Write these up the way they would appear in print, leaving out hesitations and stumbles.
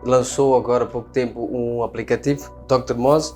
lançou agora há pouco tempo um aplicativo, Dr. Moz.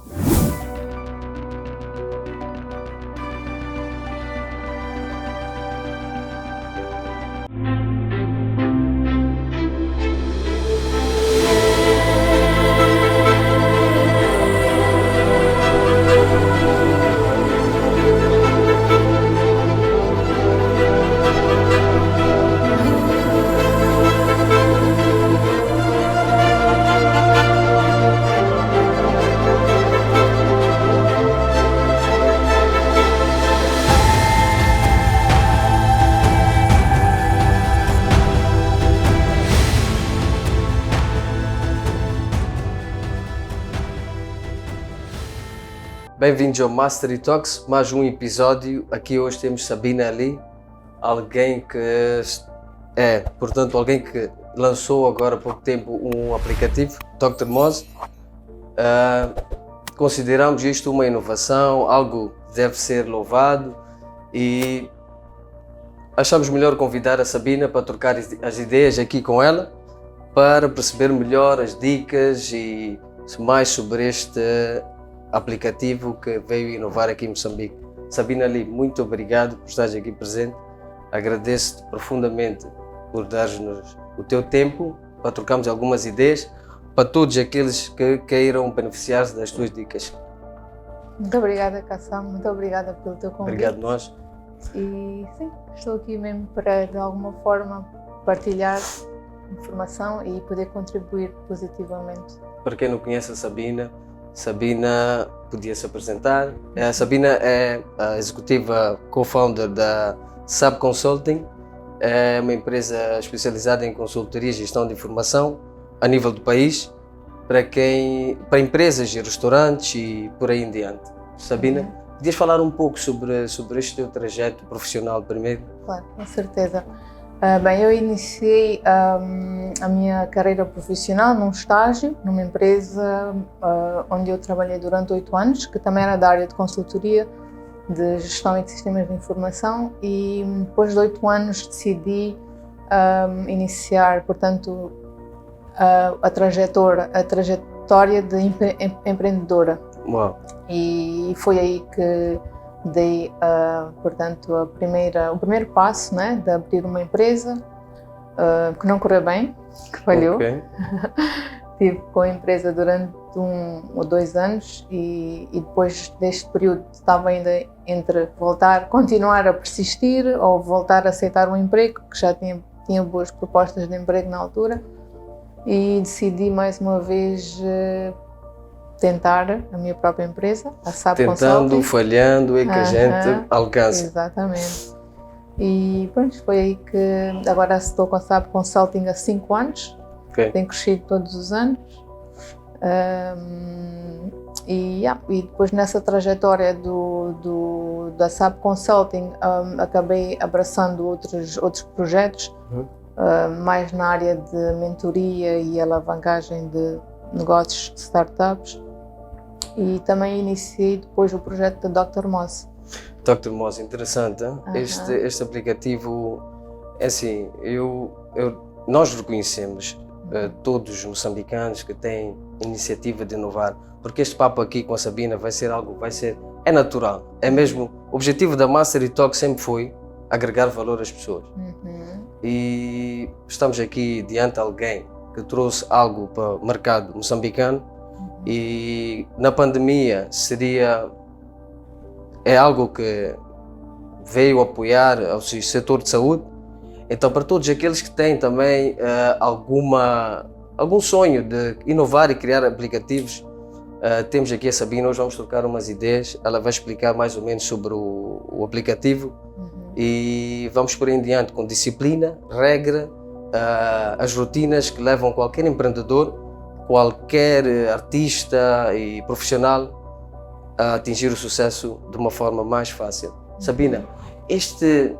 Bem-vindos ao Mastery Talks, mais um episódio. Aqui hoje temos Sabina Ali, alguém que alguém que lançou agora há pouco tempo um aplicativo, Dr. Moz. Consideramos isto uma inovação, algo que deve ser louvado e achamos melhor convidar a Sabina para trocar as ideias aqui com ela, para perceber melhor as dicas e mais sobre este aplicativo que veio inovar aqui em Moçambique. Sabina Ali, muito obrigado por estares aqui presente. Agradeço-te profundamente por dar-nos o teu tempo para trocarmos algumas ideias para todos aqueles que queiram beneficiar-se das tuas dicas. Muito obrigada, Kassam. Muito obrigada pelo teu convite. Obrigado nós. E sim, estou aqui mesmo para, de alguma forma, partilhar informação e poder contribuir positivamente. Para quem não conhece a Sabina podia se apresentar. A Sabina é a executiva co-founder da SAP Consulting, é uma empresa especializada em consultoria e gestão de informação a nível do país, para empresas e restaurantes e por aí em diante. Sabina, podias falar um pouco sobre este teu trajeto profissional primeiro? Claro, com certeza. Bem, eu iniciei a minha carreira profissional num estágio, numa empresa onde eu trabalhei durante 8 anos, que também era da área de consultoria, de gestão e de sistemas de informação, e depois de 8 anos decidi iniciar, portanto, a trajetória de empreendedora. Uau. E foi aí que dei, portanto, o primeiro passo, né, de abrir uma empresa que não correu bem, que falhou. Okay. Estive com a empresa durante 1 ou 2 anos e depois deste período estava ainda entre continuar a persistir ou voltar a aceitar um emprego, que já tinha boas propostas de emprego na altura, e decidi mais uma vez tentar a minha própria empresa, a SAP Consulting. Tentando, falhando e que a gente alcança. Exatamente. E pronto, foi aí que agora estou com a SAP Consulting há 5 anos. Okay. Tem crescido todos os anos. E depois nessa trajetória da SAP Consulting acabei abraçando outros projetos, mais na área de mentoria e alavancagem de negócios de startups. E também iniciei depois o projeto da Dr. Moz. Dr. Moz, interessante. Este aplicativo, é assim, nós reconhecemos todos os moçambicanos que têm iniciativa de inovar, porque este papo aqui com a Sabina é natural, é mesmo, o objetivo da Mastery Talk sempre foi agregar valor às pessoas. E estamos aqui diante de alguém que trouxe algo para o mercado moçambicano e na pandemia é algo que veio apoiar o setor de saúde. Então, para todos aqueles que têm também algum sonho de inovar e criar aplicativos, temos aqui a Sabina. Hoje vamos trocar umas ideias, ela vai explicar mais ou menos sobre o aplicativo e vamos por aí em diante com disciplina, regra, as rotinas que levam qualquer empreendedor, qualquer artista e profissional a atingir o sucesso de uma forma mais fácil. Sabina, este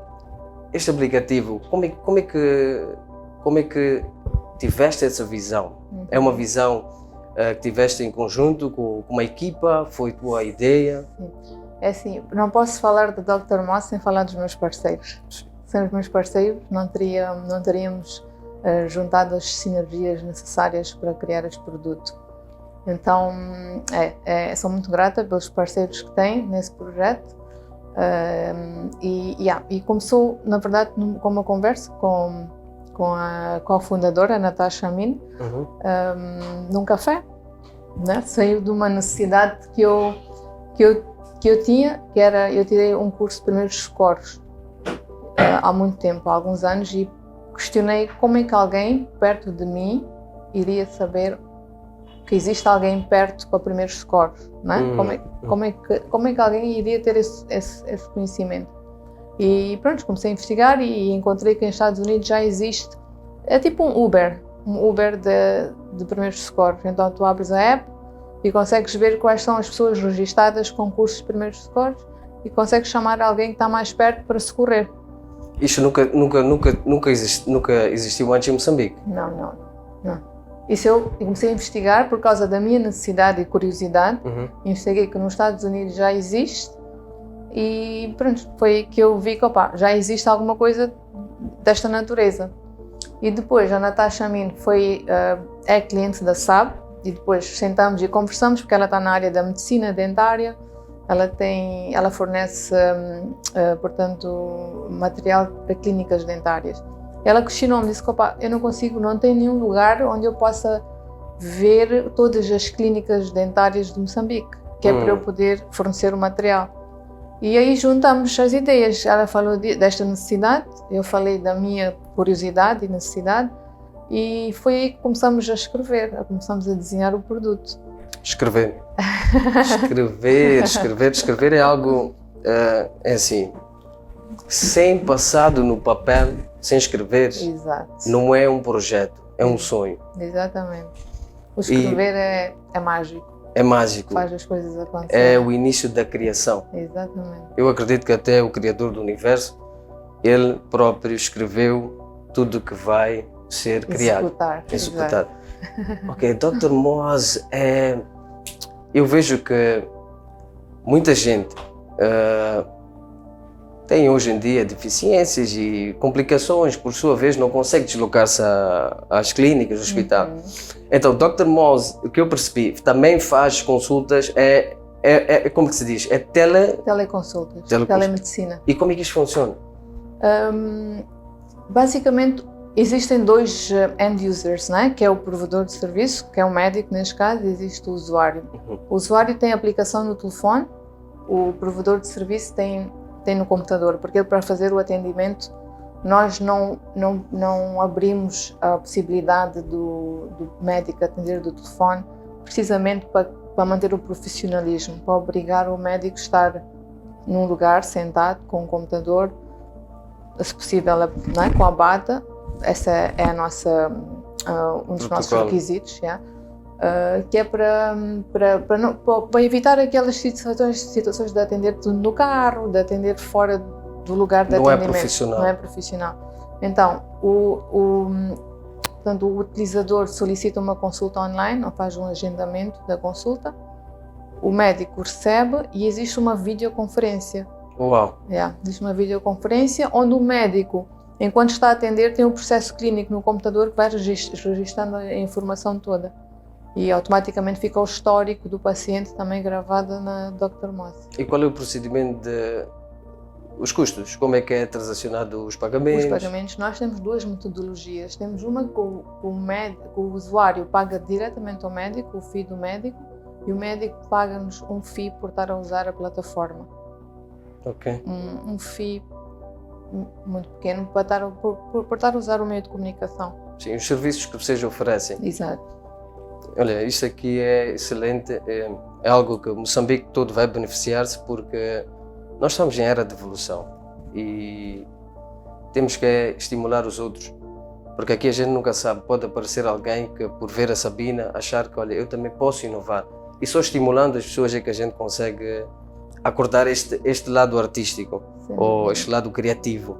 aplicativo, como é que tiveste essa visão? É uma visão que tiveste em conjunto com uma equipa? Foi tua ideia? É assim, não posso falar do Dr. Moz sem falar dos meus parceiros. Sem os meus parceiros não teríamos juntado as sinergias necessárias para criar este produto. Então, sou muito grata pelos parceiros que tem nesse projeto. E começou, na verdade, com uma conversa com a cofundadora, a Natasha Amin, num café, né? Saiu de uma necessidade que eu tinha, que era, eu tirei um curso de primeiros socorros há muito tempo, há alguns anos, e questionei como é que alguém perto de mim iria saber que existe alguém perto para primeiros socorros, não é? Como é que alguém iria ter esse conhecimento? E pronto, comecei a investigar e encontrei que nos Estados Unidos já existe, é tipo um Uber de primeiros socorros. Então tu abres a app e consegues ver quais são as pessoas registadas com cursos de primeiros socorros e consegues chamar alguém que está mais perto para socorrer. Isto nunca existiu antes em Moçambique? Não. Isso eu comecei a investigar por causa da minha necessidade e curiosidade. Investiguei que nos Estados Unidos já existe e pronto, foi que eu vi que já existe alguma coisa desta natureza. E depois a Natasha Amin é cliente da SAB e depois sentamos e conversamos porque ela está na área da medicina dentária. Ela fornece, portanto, material para clínicas dentárias. Ela questionou-me, disse que eu não tenho nenhum lugar onde eu possa ver todas as clínicas dentárias de Moçambique, que é para eu poder fornecer o material. E aí juntamos as ideias. Ela falou desta necessidade, eu falei da minha curiosidade e necessidade, e foi aí que começamos a escrever, começamos a desenhar o produto. Escrever é algo, é assim, sem passado no papel, sem escrever. Exato. Não é um projeto, é um sonho. Exatamente. O escrever é mágico. É mágico. Faz as coisas acontecerem. É o início da criação. Exatamente. Eu acredito que até o Criador do Universo, ele próprio escreveu tudo que vai ser criado. Executado. Ok, Dr. Moz, eu vejo que muita gente tem hoje em dia deficiências e complicações, por sua vez não consegue deslocar-se às clínicas, ao hospital. Então, Dr. Moz, o que eu percebi, também faz consultas, como que se diz? É teleconsultas, telemedicina. E como é que isto funciona? Basicamente, existem dois end users, né? Que é o provedor de serviço, que é o médico neste caso, e existe o usuário. O usuário tem a aplicação no telefone, o provedor de serviço tem no computador, porque para fazer o atendimento nós não abrimos a possibilidade do médico atender do telefone, precisamente para manter o profissionalismo, para obrigar o médico a estar num lugar sentado com o computador, se possível, não é? Com a bata. Essa é a nossa, um dos nossos requisitos, que é para evitar aquelas situações de atender tudo no carro, de atender fora do lugar de atendimento. Não é profissional. Então, portanto, o utilizador solicita uma consulta online, ou faz um agendamento da consulta, o médico recebe e existe uma videoconferência. Uau! Existe uma videoconferência onde o médico, enquanto está a atender, tem um processo clínico no computador que vai registrando a informação toda. E automaticamente fica o histórico do paciente também gravado na Dr. Moz. E qual é o procedimento os custos? Como é que é transacionado os pagamentos? Os pagamentos, nós temos duas metodologias. Temos uma que o usuário paga diretamente ao médico, o FII do médico, e o médico paga-nos um FII por estar a usar a plataforma. Ok. Um FII muito pequeno por estar a usar o meio de comunicação. Sim, os serviços que vocês oferecem. Exato. Olha, isso aqui é excelente, é algo que Moçambique todo vai beneficiar-se, porque nós estamos em era de evolução e temos que estimular os outros, porque aqui a gente nunca sabe, pode aparecer alguém que por ver a Sabina achar que, olha, eu também posso inovar, e só estimulando as pessoas é que a gente consegue acordar este lado artístico, ou este lado criativo.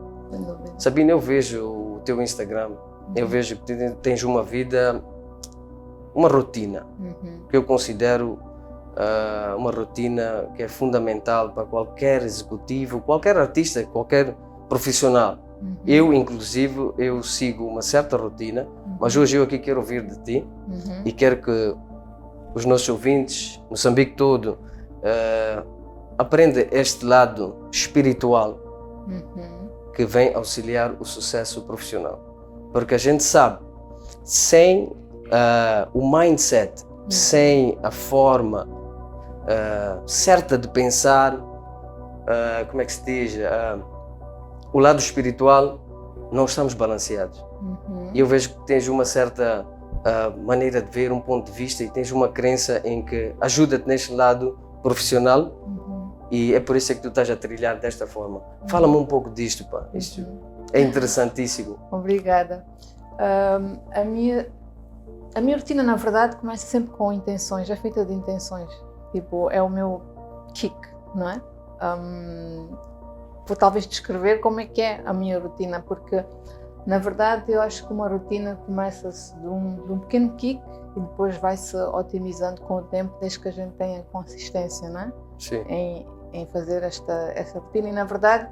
Sabina, eu vejo o teu Instagram, eu vejo que tens uma vida, uma rotina, que eu considero uma rotina que é fundamental para qualquer executivo, qualquer artista, qualquer profissional. Eu, inclusive, eu sigo uma certa rotina, mas hoje eu aqui quero ouvir de ti e quero que os nossos ouvintes, Moçambique todo, aprendam este lado espiritual que vem auxiliar o sucesso profissional. Porque a gente sabe, sem o mindset, sem a forma certa de pensar, como é que se diz, o lado espiritual, não estamos balanceados. E eu vejo que tens uma certa maneira de ver, um ponto de vista, e tens uma crença em que ajuda-te neste lado profissional, e é por isso que tu estás a trilhar desta forma. Fala-me um pouco disto, pá. Isto é interessantíssimo. Obrigada. A minha rotina, na verdade, começa sempre com intenções, é feita de intenções. Tipo, é o meu kick, não é? Vou talvez descrever como é que é a minha rotina, porque, na verdade, eu acho que uma rotina começa-se de um pequeno kick e depois vai-se otimizando com o tempo, desde que a gente tenha consistência, não é? Sim. Em fazer esta rotina. E, na verdade,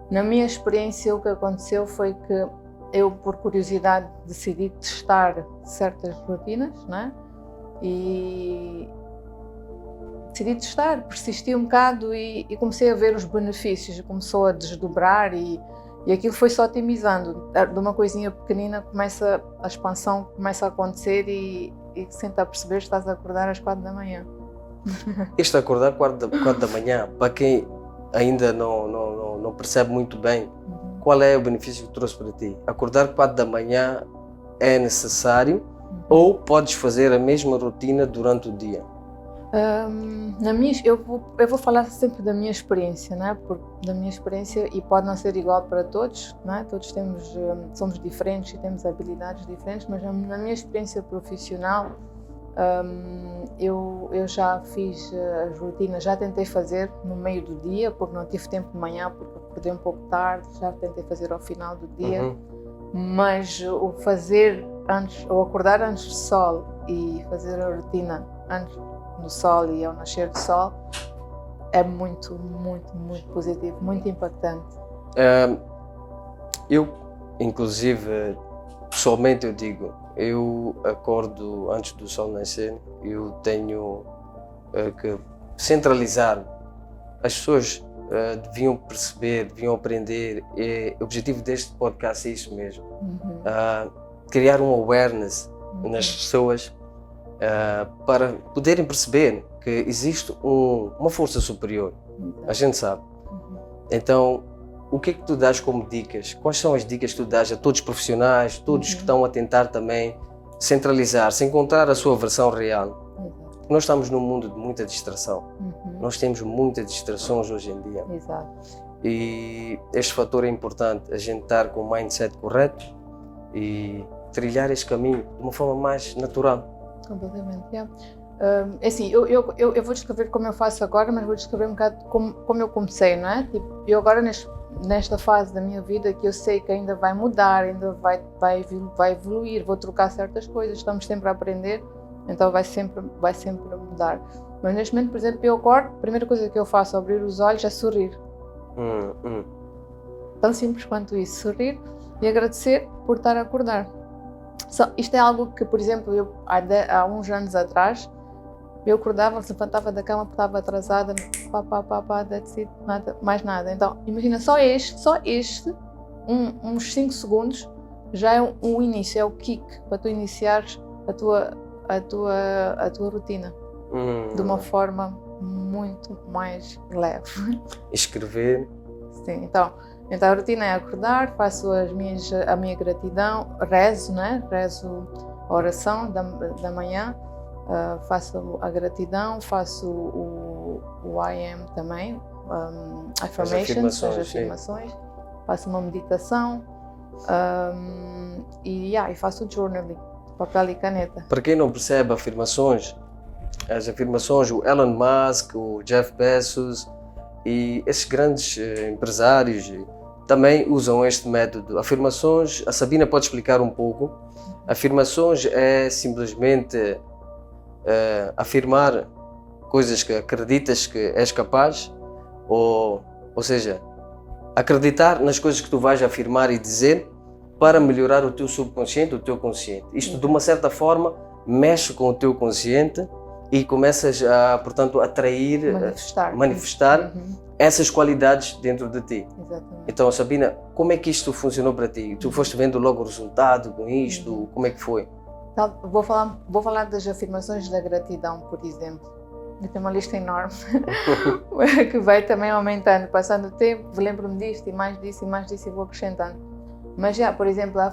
na minha experiência, o que aconteceu foi que eu, por curiosidade, decidi testar certas rotinas, não é? E decidi testar, persisti um bocado e comecei a ver os benefícios, começou a desdobrar e aquilo foi-se otimizando. De uma coisinha pequenina a expansão começa a acontecer e sem te perceber estás a acordar às 4 da manhã. Este acordar 4 da manhã, para quem ainda não percebe muito bem, qual é o benefício que trouxe para ti? Acordar 4 da manhã é necessário ou podes fazer a mesma rotina durante o dia? Eu vou falar sempre da minha experiência, né? Da minha experiência, e pode não ser igual para todos, né? Todos somos diferentes e temos habilidades diferentes, mas na minha experiência profissional, eu já fiz as rotinas, já tentei fazer no meio do dia, porque não tive tempo de manhã, porque acordei um pouco tarde, já tentei fazer ao final do dia, mas o fazer antes, ou acordar antes do sol e fazer a rotina antes no sol e ao nascer do sol é muito, muito, muito positivo, muito impactante. Eu, inclusive, pessoalmente eu digo, eu acordo antes do sol nascer, eu tenho que centralizar. As pessoas deviam perceber, deviam aprender, e o objetivo deste podcast é isso mesmo, criar um awareness nas pessoas para poderem perceber que existe uma força superior, a gente sabe. Então, o que é que tu dás como dicas? Quais são as dicas que tu dás a todos os profissionais, todos que estão a tentar também centralizar-se, encontrar a sua versão real? Nós estamos num mundo de muita distração. Nós temos muitas distrações hoje em dia. Exato. E este fator é importante, a gente estar com o mindset correto e trilhar este caminho de uma forma mais natural. Completamente, yeah. Assim, eu vou descrever como eu faço agora, mas vou descrever um bocado como eu comecei, não é? Tipo, eu agora nesta fase da minha vida que eu sei que ainda vai mudar, ainda vai evoluir, vou trocar certas coisas, estamos sempre a aprender, então vai sempre mudar. Mas neste momento, por exemplo, eu acordo, a primeira coisa que eu faço ao abrir os olhos é sorrir. Tão simples quanto isso, sorrir e agradecer por estar a acordar. Isto é algo que, por exemplo, eu há uns anos atrás, eu acordava, levantava da cama, estava atrasada, that's it, mais nada. Então, imagina, só este uns 5 segundos, já é o início, é o kick, para tu iniciares a tua rotina de uma forma muito mais leve. Escrever. Sim, então a rotina é acordar, faço a minha gratidão, rezo, né? Rezo a oração da manhã, faço a gratidão, faço o I am também, affirmations, as afirmações, faço uma meditação e faço o journaling, papel e caneta. Para quem não percebe as afirmações, o Elon Musk, o Jeff Bezos e esses grandes empresários também usam este método. Afirmações, a Sabina pode explicar um pouco. Afirmações é simplesmente afirmar coisas que acreditas que és capaz, ou seja, acreditar nas coisas que tu vais afirmar e dizer para melhorar o teu subconsciente, o teu consciente. Isto, de uma certa forma, mexe com o teu consciente e começas a, portanto, atrair, manifestar essas qualidades dentro de ti. Exatamente. Então, Sabina, como é que isto funcionou para ti? Tu foste vendo logo o resultado com isto? Como é que foi? Então, vou falar das afirmações da gratidão, por exemplo. Eu tenho uma lista enorme que vai também aumentando, passando o tempo, lembro-me disto e mais disso e vou acrescentando. Mas já, por exemplo, as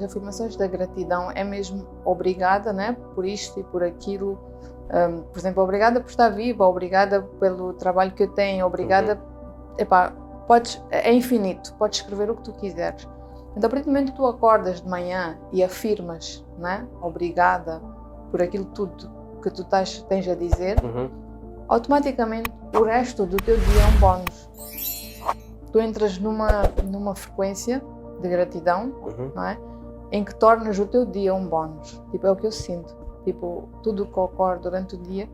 afirmações da gratidão é mesmo obrigada, né, por isto e por aquilo. Por exemplo, obrigada por estar viva, obrigada pelo trabalho que eu tenho, obrigada. É infinito, podes escrever o que tu quiseres. Então, a partir do momento que tu acordas de manhã e afirmas, né, obrigada por aquilo tudo que tu tens a dizer, automaticamente o resto do teu dia é um bónus. Tu entras numa frequência de gratidão, não é? Em que tornas o teu dia um bónus. Tipo, é o que eu sinto. Tipo, tudo que ocorre durante o dia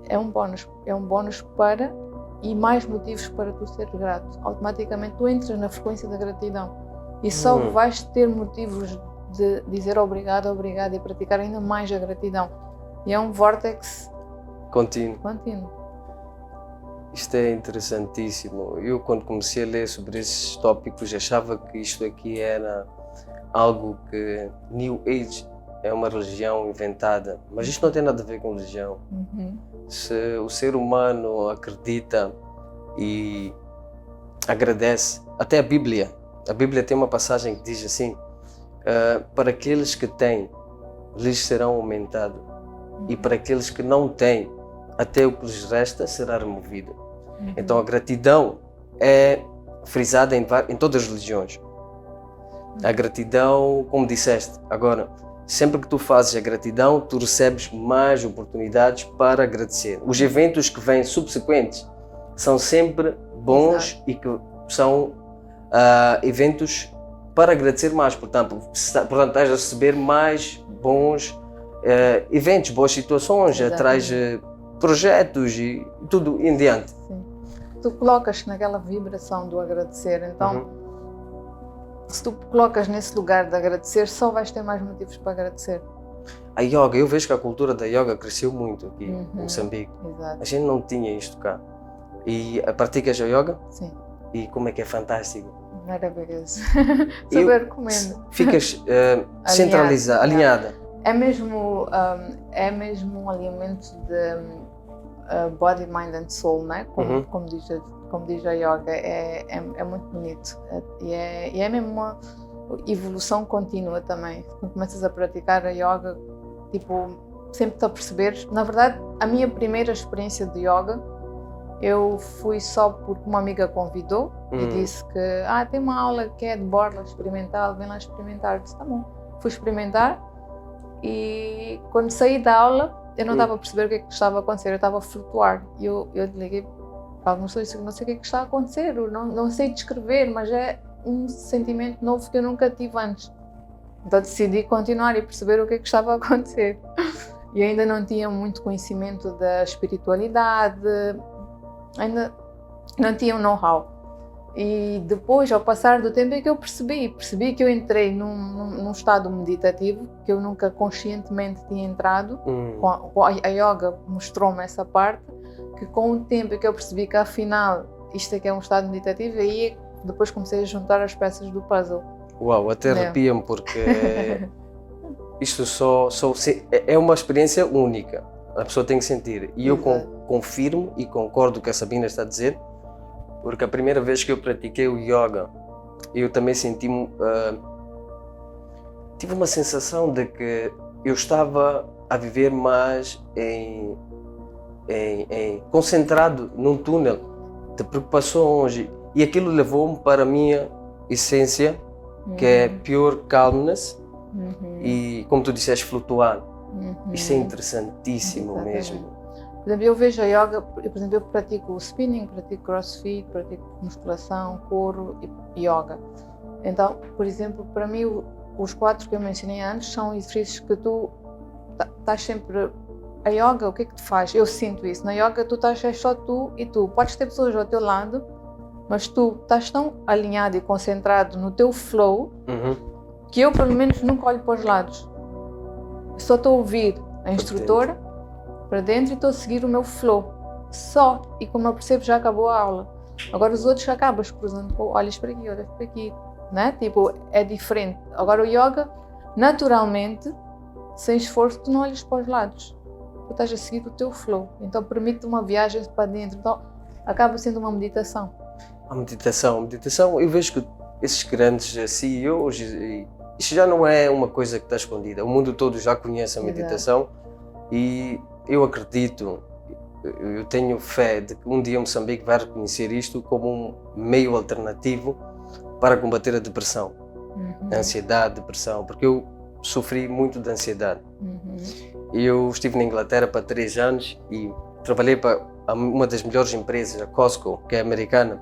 é um bónus para e mais motivos para tu seres grato. Automaticamente tu entras na frequência da gratidão e só vais ter motivos de dizer obrigado e praticar ainda mais a gratidão. E é um vórtice contínuo. Isto é interessantíssimo. Eu, quando comecei a ler sobre esses tópicos, achava que isto aqui era algo que New Age é uma religião inventada, mas isto não tem nada a ver com religião. Se o ser humano acredita e agradece, até a Bíblia tem uma passagem que diz assim: para aqueles que têm, lhes serão aumentados, e para aqueles que não têm, até o que lhes resta será removido. Então a gratidão é frisada em todas as religiões. A gratidão, como disseste, agora, sempre que tu fazes a gratidão, tu recebes mais oportunidades para agradecer. Os eventos que vêm subsequentes são sempre bons e que são eventos para agradecer mais. Portanto, estás a receber mais bons eventos, boas situações, traz projetos e tudo em diante. Sim. Tu colocas naquela vibração do agradecer, então se tu colocas nesse lugar de agradecer, só vais ter mais motivos para agradecer. A yoga, eu vejo que a cultura da yoga cresceu muito aqui em Moçambique. Exato. A gente não tinha isto cá. E praticas a yoga? Sim. E como é que é fantástico. Maravilhoso. Super recomendo. Ficas centralizada, alinhada. É mesmo um alinhamento de body, mind and soul, né? Como diz a yoga, é muito bonito. E é mesmo uma evolução contínua também. Quando começas a praticar a yoga, tipo, sempre te a perceberes. Na verdade, a minha primeira experiência de yoga, eu fui só porque uma amiga convidou e disse que tem uma aula que é de borla experimental, vem lá experimentar. Eu disse, tá bom. Fui experimentar. E quando saí da aula, eu não estava a perceber o que é que estava a acontecer, eu estava a flutuar. E eu liguei para algumas pessoas e disse, não sei o que é que está a acontecer, não sei descrever, mas é um sentimento novo que eu nunca tive antes. Então decidi continuar e perceber o que é que estava a acontecer. E ainda não tinha muito conhecimento da espiritualidade, ainda não tinha um know-how. E depois, ao passar do tempo, é que eu percebi que eu entrei num estado meditativo que eu nunca conscientemente tinha entrado. A yoga mostrou-me essa parte, que com o tempo é que eu percebi que afinal isto é que é um estado meditativo, e aí depois comecei a juntar as peças do puzzle. Uau, até arrepia-me porque isto é uma experiência única, a pessoa tem que sentir. E eu confirmo e concordo com o que a Sabina está a dizer, porque a primeira vez que eu pratiquei o yoga, eu também senti, tive uma sensação de que eu estava a viver mais concentrado num túnel de preocupações, e aquilo levou-me para a minha essência, que é pure calmness, e como tu disseste, flutuar. Isso é interessantíssimo mesmo. Por exemplo, eu vejo a yoga, eu pratico spinning, pratico crossfit, pratico musculação, corro e yoga. Então, por exemplo, para mim, os 4 que eu mencionei antes são exercícios que tu estás sempre... A yoga, o que é que tu faz? Eu sinto isso. Na yoga, tu estás só tu e tu. Podes ter pessoas ao teu lado mas tu estás tão alinhado e concentrado no teu flow que eu, pelo menos, nunca olho para os lados. Eu só estou a ouvir a instrutora para dentro e estou a seguir o meu flow. Só. E como eu percebo, já acabou a aula. Agora os outros acabas cruzando, olhas para aqui, olhas para aqui, né? Tipo, é diferente. Agora o yoga, naturalmente, sem esforço, tu não olhas para os lados. Tu estás a seguir o teu flow. Então permite uma viagem para dentro. Então acaba sendo uma meditação. A meditação, eu vejo que esses grandes CEOs, isto já não é uma coisa que está escondida. O mundo todo já conhece a meditação. Exato. E eu acredito, eu tenho fé de que um dia Moçambique vai reconhecer isto como um meio alternativo para combater a depressão, a ansiedade, a depressão, porque eu sofri muito de ansiedade. Eu estive na Inglaterra para 3 anos e trabalhei para uma das melhores empresas, a Costco, que é americana.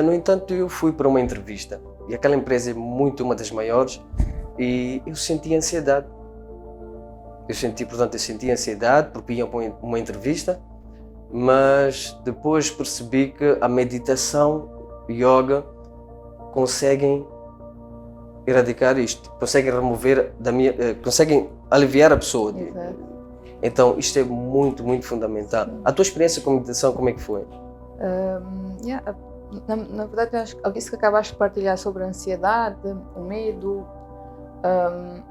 No entanto, eu fui para uma entrevista e aquela empresa é uma das maiores e eu senti ansiedade. Eu senti ansiedade porque ia para uma entrevista, mas depois percebi que a meditação, yoga, conseguem erradicar isto, conseguem remover conseguem aliviar a pessoa. Exato. Então isto é muito, muito fundamental. A tua experiência com a meditação, como é que foi? Na verdade, eu acho que isso que acabaste de partilhar sobre a ansiedade, o medo,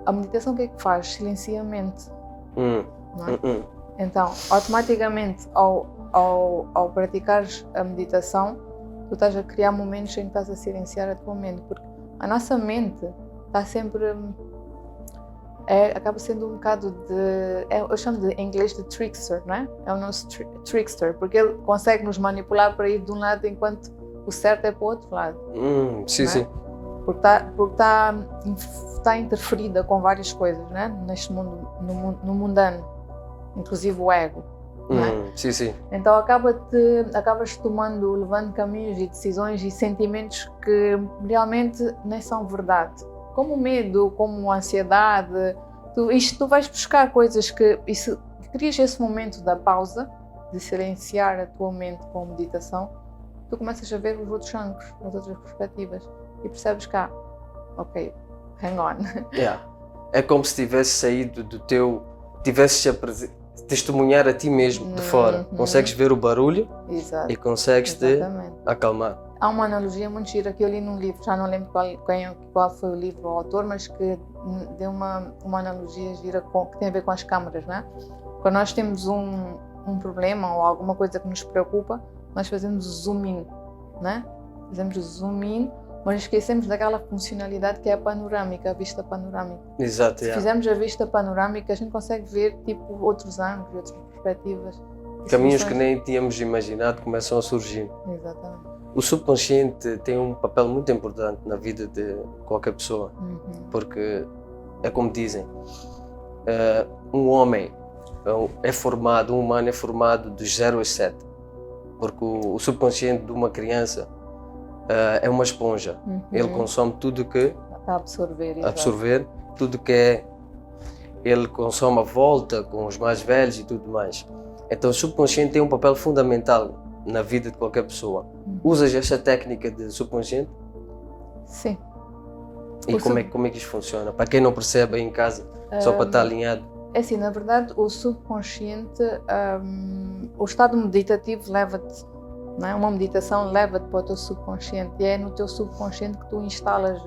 a meditação o que é que faz? Silencia a mente. Não é? Então, automaticamente, ao praticares a meditação, tu estás a criar momentos em que estás a silenciar a tua mente, porque a nossa mente está sempre... acaba sendo um bocado eu chamo de, em inglês de trickster, não é? É o nosso trickster, porque ele consegue nos manipular para ir de um lado enquanto o certo é para o outro lado. Sim, sim. Porque está interferida com várias coisas, né? Neste mundo, no mundano, inclusive o ego. Sim, sim. Então acabas levando caminhos e decisões e sentimentos que realmente nem são verdade. Como o medo, como a ansiedade, tu vais buscar coisas que... crias esse momento da pausa, de silenciar a tua mente com a meditação, tu começas a ver os outros ângulos, as outras perspectivas e percebes que ok, hang on. É como se tivesse saído do teu... tivesses a testemunhar a ti mesmo de fora. Consegues ver o barulho. Exato. E consegues te acalmar. Há uma analogia muito gira que eu li num livro, já não lembro qual foi o livro ou o autor, mas que deu uma analogia gira que tem a ver com as câmaras, não é? Quando nós temos um problema ou alguma coisa que nos preocupa, nós fazemos zoom in, não é? Fazemos zoom in, mas esquecemos daquela funcionalidade que é a panorâmica, a vista panorâmica. Exato. Se fizermos a vista panorâmica, a gente consegue ver tipo outros ângulos, outras perspectivas. Caminhos que nem tínhamos imaginado começam a surgir. Exatamente. O subconsciente tem um papel muito importante na vida de qualquer pessoa, porque é como dizem, um homem um humano é formado de 0 a 7, porque o subconsciente de uma criança é uma esponja. Ele consome tudo que está a absorver tudo que ele consome à volta com os mais velhos e tudo mais. Então o subconsciente tem um papel fundamental na vida de qualquer pessoa. Usas esta técnica de subconsciente? Sim. E como é que isto funciona? Para quem não percebe aí em casa, só para estar alinhado. É assim, na verdade, o subconsciente, o estado meditativo leva-te, não é? Uma meditação leva-te para o teu subconsciente e é no teu subconsciente que tu instalas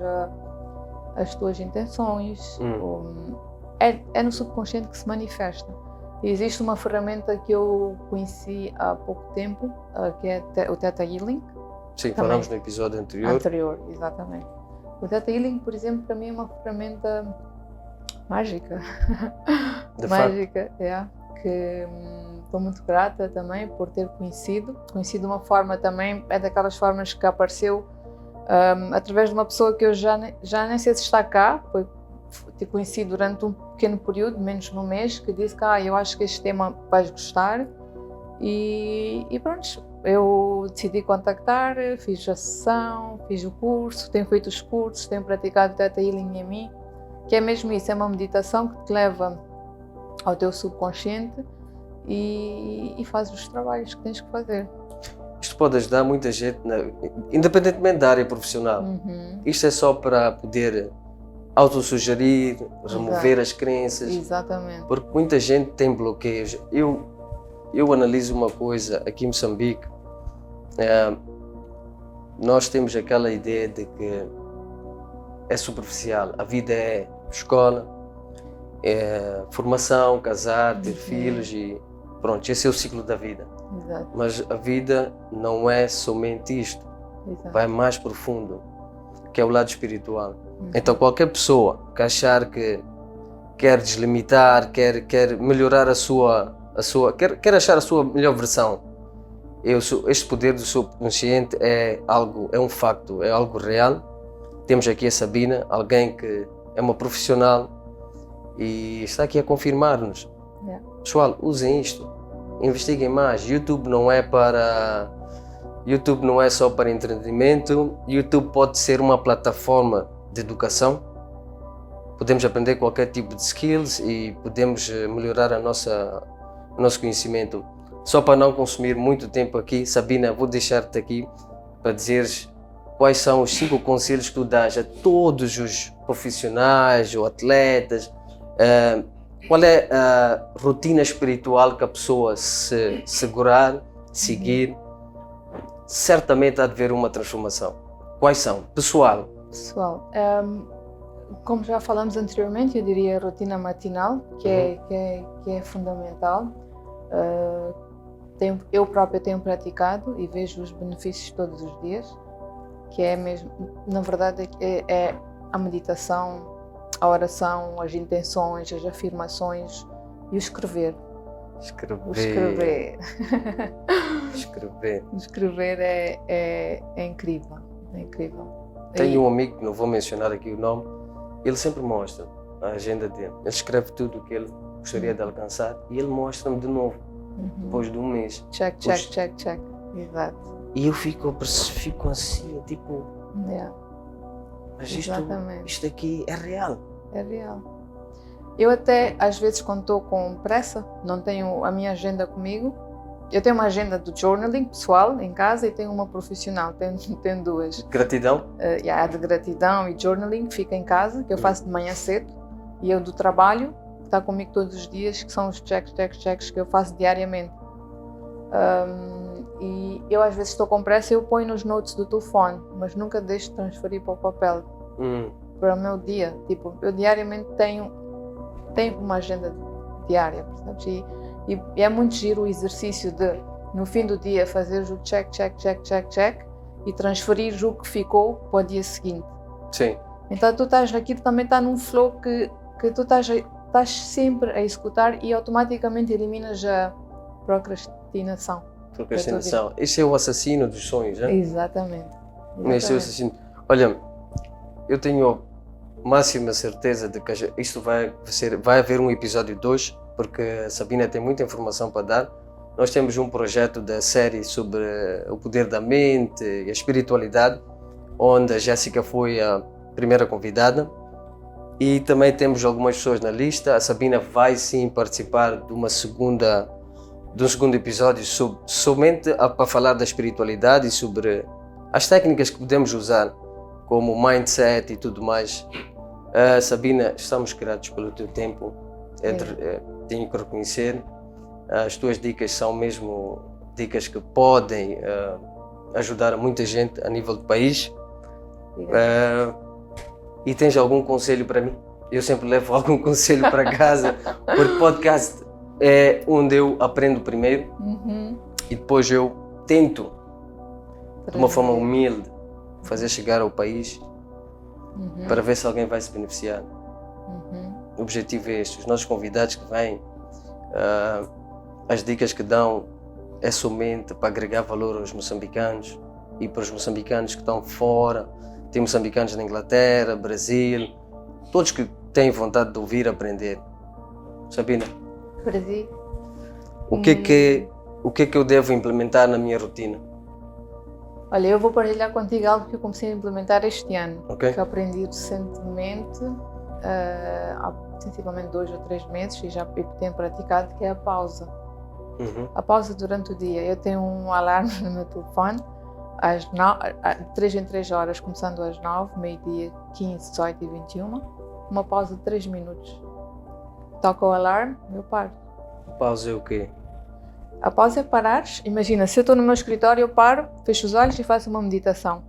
as tuas intenções. É no subconsciente que se manifesta. E existe uma ferramenta que eu conheci há pouco tempo, que é o Theta Healing. Sim, falamos no episódio anterior. Anterior, exatamente. O Theta Healing, por exemplo, para mim é uma ferramenta mágica. Mágica, que estou muito grata também por ter conhecido de uma forma também, é daquelas formas que apareceu através de uma pessoa que eu já nem sei se está cá, foi ter conhecido durante um pequeno período, menos de um mês, que disse que eu acho que este tema vais gostar e pronto, eu decidi contactar, fiz a sessão, fiz o curso, tenho feito os cursos, tenho praticado o Theta Healing em mim, que é mesmo isso, é uma meditação que te leva ao teu subconsciente e fazes os trabalhos que tens que fazer. Isto pode ajudar muita gente, independentemente da área profissional. Isto é só para poder autossugerir, remover as crenças. Exatamente. Porque muita gente tem bloqueios. Eu analiso uma coisa aqui em Moçambique. Nós temos aquela ideia de que é superficial. A vida é escola, é formação, casar, ter filhos e pronto, esse é o ciclo da vida. Exato. Mas a vida não é somente isto. Exato. Vai mais profundo, que é o lado espiritual. Então qualquer pessoa que achar que quer deslimitar, quer melhorar quer achar a sua melhor versão, este poder do subconsciente é um facto, é algo real. Temos aqui a Sabina, alguém que é uma profissional e está aqui a confirmar-nos. Pessoal, usem isto, investiguem mais. YouTube não é só para entretenimento. YouTube pode ser uma plataforma de educação. Podemos aprender qualquer tipo de skills e podemos melhorar o nosso conhecimento. Só para não consumir muito tempo aqui, Sabina, vou deixar-te aqui para dizeres quais são os 5 conselhos que tu dás a todos os profissionais ou atletas. Qual é a rotina espiritual que a pessoa se segurar, seguir, certamente há de haver uma transformação. Quais são? Pessoal, como já falamos anteriormente, eu diria a rotina matinal, que é fundamental. Eu própria tenho praticado e vejo os benefícios todos os dias, que é mesmo, na verdade, é a meditação, a oração, as intenções, as afirmações e o escrever. Escrever é incrível, é incrível. Tenho um amigo, que não vou mencionar aqui o nome, ele sempre mostra a agenda dele. Ele escreve tudo o que ele gostaria de alcançar e ele mostra-me de novo, depois de um mês. Check. Exato. E eu fico assim, tipo... Mas isto aqui é real. É real. Eu até, às vezes, quando estou com pressa, não tenho a minha agenda comigo. Eu tenho uma agenda do journaling pessoal em casa e tenho uma profissional, tenho duas. Gratidão? A de gratidão e journaling fica em casa, que eu faço de manhã cedo. E eu do trabalho, que está comigo todos os dias, que são os checks que eu faço diariamente. E eu às vezes estou com pressa e eu ponho nos notes do telefone, mas nunca deixo de transferir para o papel, para o meu dia. Tipo, eu diariamente tenho uma agenda diária, percebes? E é muito giro o exercício de, no fim do dia, fazer o check e transferir o que ficou para o dia seguinte. Sim. Então tu estás aqui, tu também está num flow que tu estás sempre a executar e automaticamente eliminas a procrastinação. Este é o assassino dos sonhos, não é? Exatamente. Este é o assassino. Olha, eu tenho máxima certeza de que isto vai haver um episódio 2, porque a Sabina tem muita informação para dar. Nós temos um projeto da série sobre o poder da mente e a espiritualidade, onde a Jéssica foi a primeira convidada. E também temos algumas pessoas na lista. A Sabina vai sim participar de um segundo episódio somente para falar da espiritualidade e sobre as técnicas que podemos usar, como mindset e tudo mais. Sabina, estamos gratos pelo teu tempo. Tenho que reconhecer, as tuas dicas são mesmo dicas que podem ajudar muita gente a nível do país. E tens algum conselho para mim? Eu sempre levo algum conselho para casa, porque podcast é onde eu aprendo primeiro e depois eu tento, de uma forma humilde, fazer chegar ao país para ver se alguém vai se beneficiar. O objetivo é este. Os nossos convidados que vêm, as dicas que dão é somente para agregar valor aos moçambicanos e para os moçambicanos que estão fora. Tem moçambicanos na Inglaterra, Brasil, todos que têm vontade de ouvir, aprender. Sabina, Brasil. o que é que eu devo implementar na minha rotina? Olha, eu vou partilhar contigo algo que eu comecei a implementar este ano, Okay. que eu aprendi recentemente, há sensivelmente 2 ou 3 meses, e já tenho praticado, que é a pausa. A pausa durante o dia. Eu tenho um alarme no meu telefone, às 3 em 3 horas, começando às 9, meio-dia, 15, 18 e 21. Uma pausa de 3 minutos. Toca o alarme, eu paro. Pausa é o quê? A pausa é parares. Imagina, se eu estou no meu escritório, eu paro, fecho os olhos e faço uma meditação.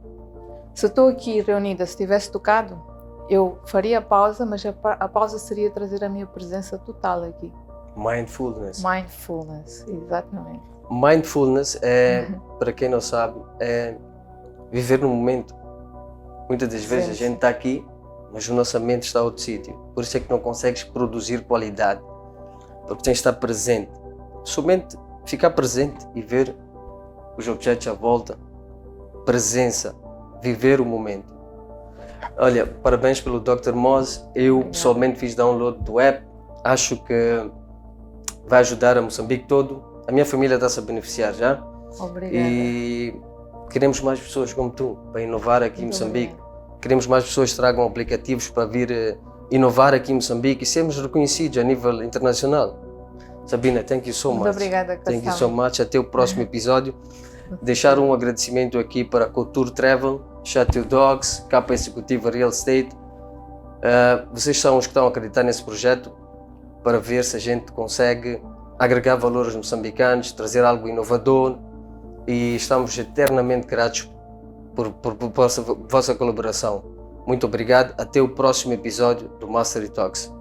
Se eu estou aqui reunida, se tivesse tocado, eu faria a pausa, mas a pausa seria trazer a minha presença total aqui. Mindfulness. Mindfulness, exatamente. Mindfulness é, para quem não sabe, é viver no momento. Muitas das vezes a gente está aqui, mas a nossa mente está a outro sítio. Por isso é que não consegues produzir qualidade, porque tens de estar presente. Somente ficar presente e ver os objetos à volta. Presença, viver o momento. Olha, parabéns pelo Dr. Moz. Eu pessoalmente fiz download do app. Acho que vai ajudar a Moçambique todo. A minha família está-se a beneficiar já. Obrigada. E queremos mais pessoas como tu para inovar aqui em Moçambique. Queremos mais pessoas que tragam aplicativos para vir inovar aqui em Moçambique e sermos reconhecidos a nível internacional. Sabina, thank you so much. Muito obrigada, Kassam. Thank you so much. Até o próximo episódio. Deixar um agradecimento aqui para a Couture Travel, Shuttle Dogs, Capa Executiva Real Estate. Vocês são os que estão a acreditar nesse projeto para ver se a gente consegue agregar valor aos moçambicanos, trazer algo inovador, e estamos eternamente gratos por vossa colaboração. Muito obrigado. Até o próximo episódio do Mastery Talks.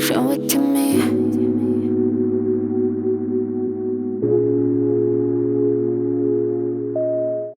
Show it to me.